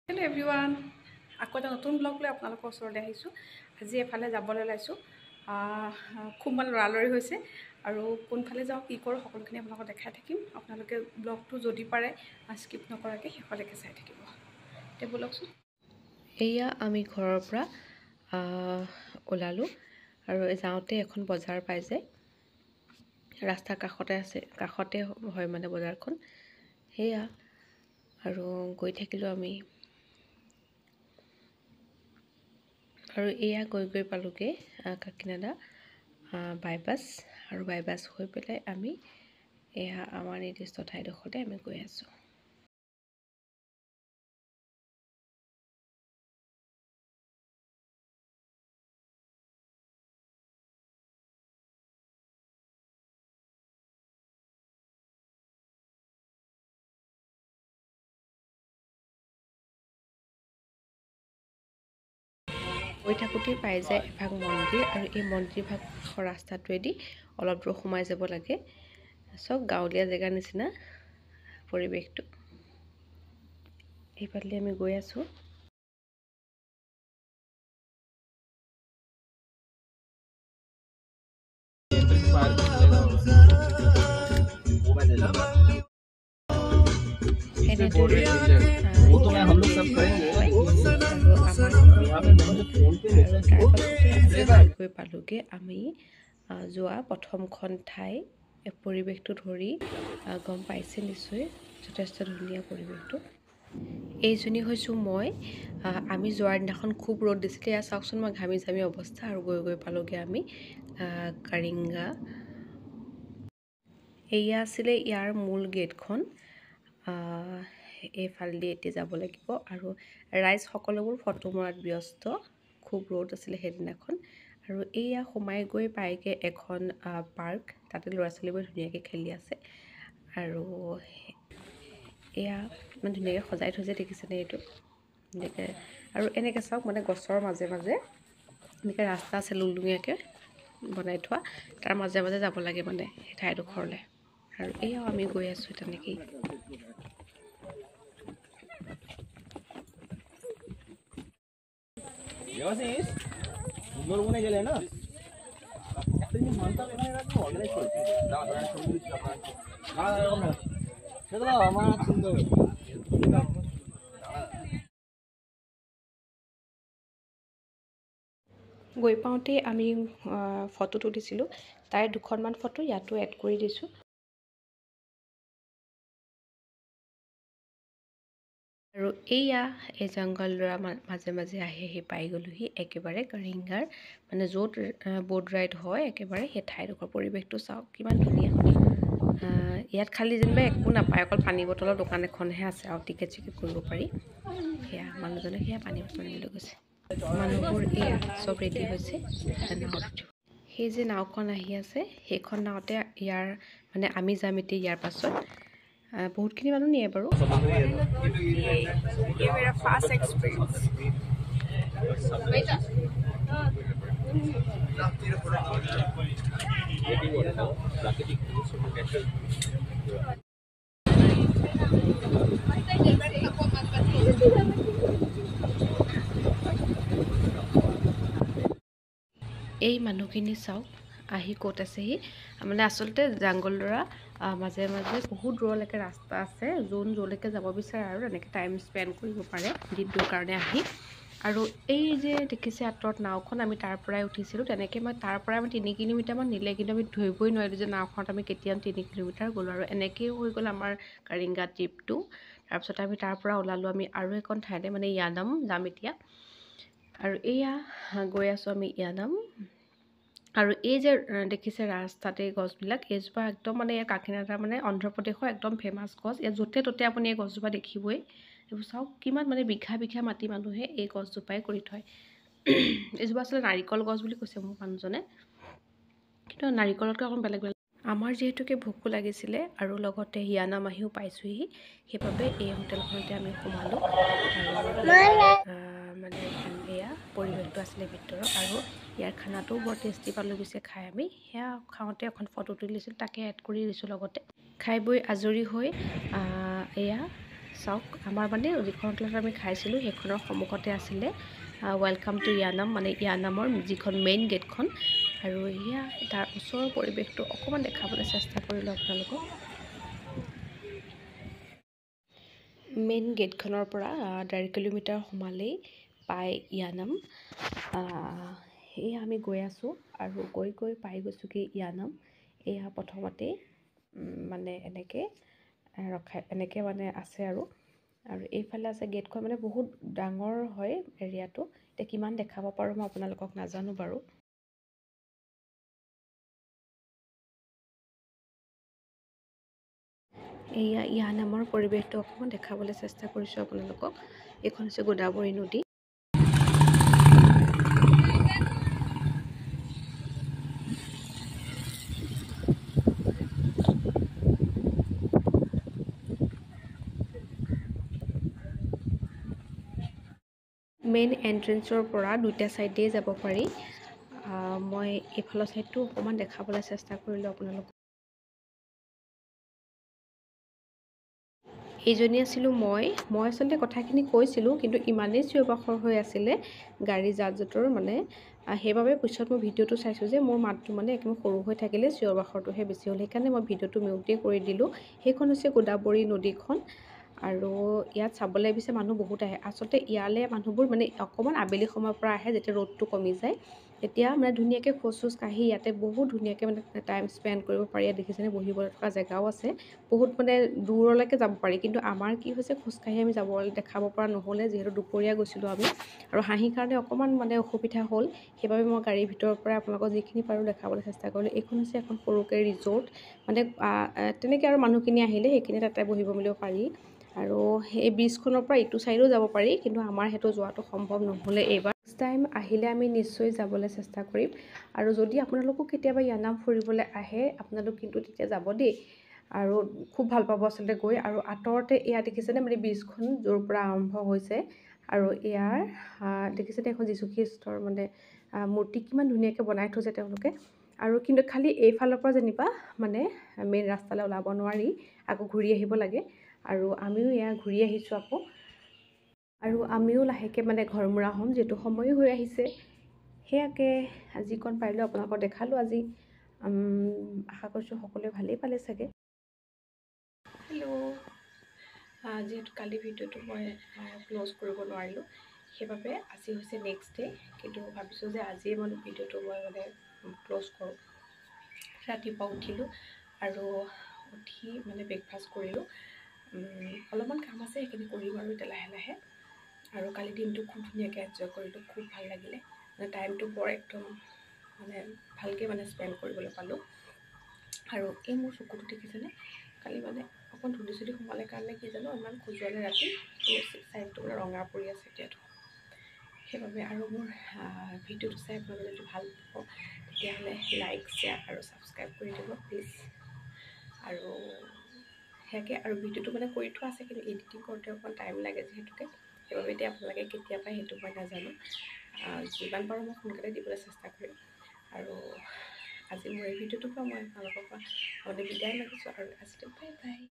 Hello' everyone, আকৌ এটা নতুন ব্লগ লৈ আপোনালোকৰ ওচৰলৈ আহিছোঁ। আজি এফালে যাবলৈ ওলাইছোঁ। খুব মানে লৰালৰি হৈছে আৰু কোনফালে যাওঁ কি কৰোঁ সকলোখিনি আপোনালোকক দেখাই থাকিম। আপোনালোকে ব্লগটো যদি পাৰে স্কিপ নকৰাকৈ শেষলৈকে চাই থাকিব। এতিয়া ব'লকচোন। এয়া আমি ঘৰৰ পৰা ওলালোঁ আৰু যাওঁতে এখন বজাৰ পাই যায়। ৰাস্তাৰ কাষতে হয় মানে বজাৰখন। সেয়া আৰু গৈ থাকিলোঁ আমি আৰু এয়া গৈ পালোঁগৈ কাকিনাডা বাইপাছ আৰু বাইপাছ হৈ পেলাই আমি এয়া আমাৰ নিৰ্দিষ্ট ঠাইডোখৰতে আমি গৈ আছোঁ। গৈ থাকোঁতেই পাই যায় এভাগ মন্দিৰ আৰু এই মন্দিৰভাগ ৰাস্তাটোৱেদি অলপ দূৰ সোমাই যাব লাগে। চব গাঁৱলীয়া জেগাৰ নিচিনা পৰিৱেশটো। এইফালে আমি গৈ আছোঁ। গৈ পালোঁগৈ আমি যোৱা প্ৰথমখন ঠাই। পৰিৱেশটো ধৰি গম পাইছে নিশ্চয়, যথেষ্ট ধুনীয়া পৰিৱেশটো। এইজনী হৈছোঁ মই। আমি যোৱাৰ দিনাখন খুব ৰ'দ দিছিলে। এয়া চাওকচোন, মই ঘামি জামি অৱস্থা। আৰু গৈ পালোঁগৈ আমি কাৰিংগা। এয়া আছিলে ইয়াৰ মূল গেটখন। এইফালেদি এতিয়া যাব লাগিব আৰু ৰাইজ সকলোবোৰ ফটো মৰাত ব্যস্ত। খুব ৰ'দ আছিলে সেইদিনাখন। আৰু এয়া সোমাই গৈ পায়গৈ এখন পাৰ্ক। তাতে ল'ৰা ছোৱালীবোৰে ধুনীয়াকৈ খেলি আছে আৰু এয়া ইমান ধুনীয়াকৈ সজাই থৈছে, দেখিছেনে এইটো ধুনীয়াকৈ। আৰু এনেকৈ চাওক, মানে গছৰ মাজে মাজে এনেকৈ ৰাস্তা আছে লুংলুঙীয়াকৈ বনাই থোৱা। তাৰ মাজে মাজে যাব লাগে মানে সেই ঠাইডোখৰলৈ। আৰু এয়াও আমি গৈ আছোঁ তেনেকেই। গৈ পাওঁতেই আমি ফটো তুলিছিলোঁ। তাৰে দুখনমান ফটো ইয়াতো এড কৰি দিছোঁ। আৰু এয়া এই জংঘলডৰাৰ মাজে মাজে আহি পাই গ'লোহি একেবাৰে কাৰিংগাৰ, মানে য'ত ব'ট ৰাইড হয় একেবাৰে সেই ঠাইডোখৰ। পৰিৱেশটো চাওক কিমান ধুনীয়া। ইয়াত খালি যেনিবা একো নাপায়, অকল পানী বটলৰ দোকান এখনহে আছে আৰু টিকেট চিকেট কৰিব পাৰি। সেয়া মানুহজনে সেয়া পানী বটল আনিবলৈ গৈছে। মানুহবোৰ এয়া চব ৰেডি হৈছে নাৱত উঠিব। সেই যে নাওখন আহি আছে সেইখন নাওতে ইয়াৰ মানে আমি যাম এতিয়া ইয়াৰ পাছত। বহুতখিনি মানুহ নিয়ে বাৰু। এই মানুহখিনি চাওক আহি ক'ত আছেহি। মানে আচলতে জাংগলডৰা মাজে মাজে বহুত দূৰলৈকে ৰাস্তা আছে। যোন য'লৈকে যাব বিচাৰে আৰু তেনেকৈ টাইম স্পেণ্ড কৰিব পাৰে দিনটোৰ কাৰণে আহি। আৰু এই যে দেখিছে আঁতৰত নাওখন, আমি তাৰ পৰাই উঠিছিলোঁ। তেনেকৈ মই তাৰ পৰাই আমি 3 কিলোমিটাৰমান নিলে, কিন্তু আমি ধৰিবই নোৱাৰিলোঁ যে নাওখনত আমি কেতিয়া 3 কিলোমিটাৰ গ'লোঁ। আৰু এনেকৈয়ে হৈ গ'ল আমাৰ কাৰিংগা ট্ৰিপটো। তাৰপিছত আমি তাৰ পৰা ওলালোঁ আমি আৰু এখন ঠাইলৈ, মানে ইয়ানাম যাম এতিয়া। আৰু এয়া গৈ আছোঁ আমি ইয়ানাম। আৰু এই যে দেখিছে ৰাস্তাতে গছবিলাক, এইজোপা একদম মানে এই কাকিনাডা মানে অন্ধ্ৰপ্ৰদেশৰ একদম ফেমাছ গছ। ইয়াত য'তে ত'তে আপুনি এই গছজোপা দেখিবই। এইবোৰ চাওক কিমান মানে বিঘা বিঘা মাটি মানুহে এই গছজোপাই কৰি থয়। এইজোপা আচলতে নাৰিকল গছ বুলি কৈছে মোৰ মানুহজনে, কিন্তু নাৰিকলতকৈ অকণ বেলেগ বেলেগ। আমাৰ যিহেতুকে ভোকো লাগিছিলে আৰু লগতে ইয়ানাম আহিও পাইছোঁহি, সেইবাবে এই হোটেলখনতে আমি সোমালোঁ। আৰু মানে এয়া পৰিৱেশটো আছিলে ভিতৰত। আৰু ইয়াৰ খানাটোও বৰ টেষ্টি পালোঁ পিছে খাই। আমি সেয়া খাওঁতে এখন ফটো তুলিছিলোঁ, তাকে এড কৰি দিছোঁ লগতে। খাই বৈ আজৰি হৈ এয়া চাওক আমাৰ মানে যিখন হোটেলত আমি খাইছিলোঁ সেইখনৰ সন্মুখতে আছিলে ৱেলকাম টু ইয়ানাম, মানে ইয়ানামৰ যিখন মেইন গেটখন। আৰু এয়া তাৰ ওচৰৰ পৰিৱেশটো অকণমান দেখাবলৈ চেষ্টা কৰিলোঁ আপোনালোকক। মেইন গেটখনৰ পৰা 1.5 কিলোমিটাৰ সোমালেই পায় ইয়ানাম। এয়া আমি গৈ আছোঁ আৰু গৈ পাই গৈছোঁ কি ইয়ানাম। এয়া প্ৰথমতেই মানে এনেকৈ মানে আছে আৰু এইফালে আছে গেটখন। মানে বহুত ডাঙৰ হয় এৰিয়াটো। এতিয়া কিমান দেখাব পাৰোঁ মই আপোনালোকক নাজানো বাৰু। এয়া ইয়ানামৰ পৰিৱেশটো অকণমান দেখাবলৈ চেষ্টা কৰিছোঁ আপোনালোকক। এইখন হৈছে গোদাবৰী নদী। মেইন এন্ট্ৰেন্সৰ পৰা দুইটা ছাইডেই যাব পাৰি। মই এইফালৰ ছাইডটো অকণমান দেখাবলৈ চেষ্টা কৰিলোঁ আপোনালোকক। এইজনী আছিলোঁ মই আচলতে কথাখিনি কৈছিলোঁ, কিন্তু ইমানেই চিঞৰ বাখৰ হৈ আছিলে গাড়ী যাত জোঁটৰ, মানে সেইবাবে পিছত মই ভিডিঅ'টো চাইছোঁ যে মোৰ মাতটো মানে একদম সৰু হৈ থাকিলে চিঞৰ বাখৰটোহে বেছি হ'ল। সেইকাৰণে মই ভিডিঅ'টো মিউটেই কৰি দিলোঁ। সেইখন হৈছে গোদাবৰী নদীখন। আৰু ইয়াত চাবলৈ বিচাৰে মানুহ বহুত আহে। আচলতে ইয়ালৈ মানুহবোৰ মানে অকণমান আবেলি সময়ৰ পৰা আহে, যেতিয়া ৰ'দটো কমি যায়। তেতিয়া মানে ধুনীয়াকৈ খোজ কাঢ়ি ইয়াতে বহুত ধুনীয়াকৈ মানে টাইম স্পেণ্ড কৰিব পাৰি। ইয়াত দেখিছেনে বহিবলৈ থকা জেগাও আছে। বহুত মানে দূৰলৈকে যাব পাৰি, কিন্তু আমাৰ কি হৈছে খোজকাঢ়ি আমি দেখাব পৰা নহ'লে, যিহেতু দুপৰীয়া গৈছিলোঁ আমি আৰু হাঁহিৰ কাৰণে অকণমান মানে অসুবিধা হ'ল। সেইবাবে মই গাড়ীৰ ভিতৰৰ পৰা আপোনালোকক যিখিনি পাৰোঁ দেখাবলৈ চেষ্টা কৰিলোঁ। এইখন হৈছে এখন সৰুকৈ ৰিজৰ্ট, মানে তেনেকৈ আৰু মানুহখিনি আহিলে সেইখিনি তাতে বহিব মেলিব পাৰি। আৰু সেই ব্ৰিজখনৰ পৰা ইটো ছাইডো যাব পাৰি, কিন্তু আমাৰ সেইটো যোৱাটো সম্ভৱ নহ'লে এইবাৰ। নেক্সট টাইম আহিলে আমি নিশ্চয় যাবলৈ চেষ্টা কৰিম। আৰু যদি আপোনালোকো কেতিয়াবা ইয়ানাম ফুৰিবলৈ আহে, আপোনালোক কিন্তু তেতিয়া যাব দেই। আৰু খুব ভাল পাব আচলতে গৈ। আৰু আঁতৰতে এয়া দেখিছেনে মানে ব্ৰিজখন য'ৰ পৰা আৰম্ভ হৈছে। আৰু ইয়াৰ দেখিছেনে এখন যীশুখ্ৰীষ্টৰ মানে মূৰ্তি কিমান ধুনীয়াকৈ বনাই থৈছে তেওঁলোকে। আৰু কিন্তু খালি এইফালৰ পৰা যেনিবা মানে মেইন ৰাস্তালৈ ওলাব নোৱাৰি, আকৌ ঘূৰি আহিব লাগে। আৰু আমিও এয়া ঘূৰি আহিছোঁ আকৌ। আৰু আমিও লাহেকৈ মানে ঘৰমুৰা হ'ম, যিহেতু সময়ো হৈ আহিছে। সেয়াকে যিকণ পাৰিলোঁ আপোনালোকক দেখালোঁ আজি। আশা কৰিছোঁ সকলোৱে ভালেই পালে চাগে। হেল্ল', যিহেতু কালি ভিডিঅ'টো মই ক্ল'জ কৰিব নোৱাৰিলোঁ, সেইবাবে আজি হৈছে নেক্সট ডে'। কিন্তু ভাবিছোঁ যে আজিয়ে মানে ভিডিঅ'টো মই মানে ক্ল'জ কৰোঁ। ৰাতিপুৱা উঠিলোঁ আৰু উঠি মানে ব্ৰেকফাষ্ট কৰিলোঁ। অলপমান কাম আছে সেইখিনি কৰিম আৰু এতিয়া লাহে লাহে। আৰু কালি দিনটো খুব ধুনীয়াকৈ এনজয় কৰিলোঁ, খুব ভাল লাগিলে। মানে টাইমটো বৰ একদম মানে ভালকৈ মানে স্পেণ্ড কৰিবলৈ পালোঁ। আৰু এই মোৰ চকুটো দেখিছেনে, কালি মানে অকণ ধূলি চুলি সোমালে কাৰণে কি জানো ইমান খজুৱালে ৰাতি, চাইডটো মানে ৰঙা পৰি আছে এতিয়াতো। সেইবাবে আৰু মোৰ ভিডিঅ'টো চাই আপোনালোকে যদি ভাল পাব তেতিয়াহ'লে লাইক, শ্বেয়াৰ আৰু ছাবস্ক্ৰাইব কৰি দিব প্লিজ। আৰু সেয়াকৈ আৰু ভিডিঅ'টো মানে কৰি থোৱা আছে, কিন্তু এডিটিং কৰোঁতে অকণমান টাইম লাগে যিহেতুকে। সেইবাবে এতিয়া আপোনালোকে কেতিয়া পায় সেইটো মই নাজানো। যিমান পাৰোঁ মই সোনকালে দিবলৈ চেষ্টা কৰিম। আৰু আজি মোৰ এই ভিডিঅ'টোৰ পৰা মই আপোনালোকৰ পৰা বিদায় মাগিছোঁ আৰু আজিলৈ বাই বাই।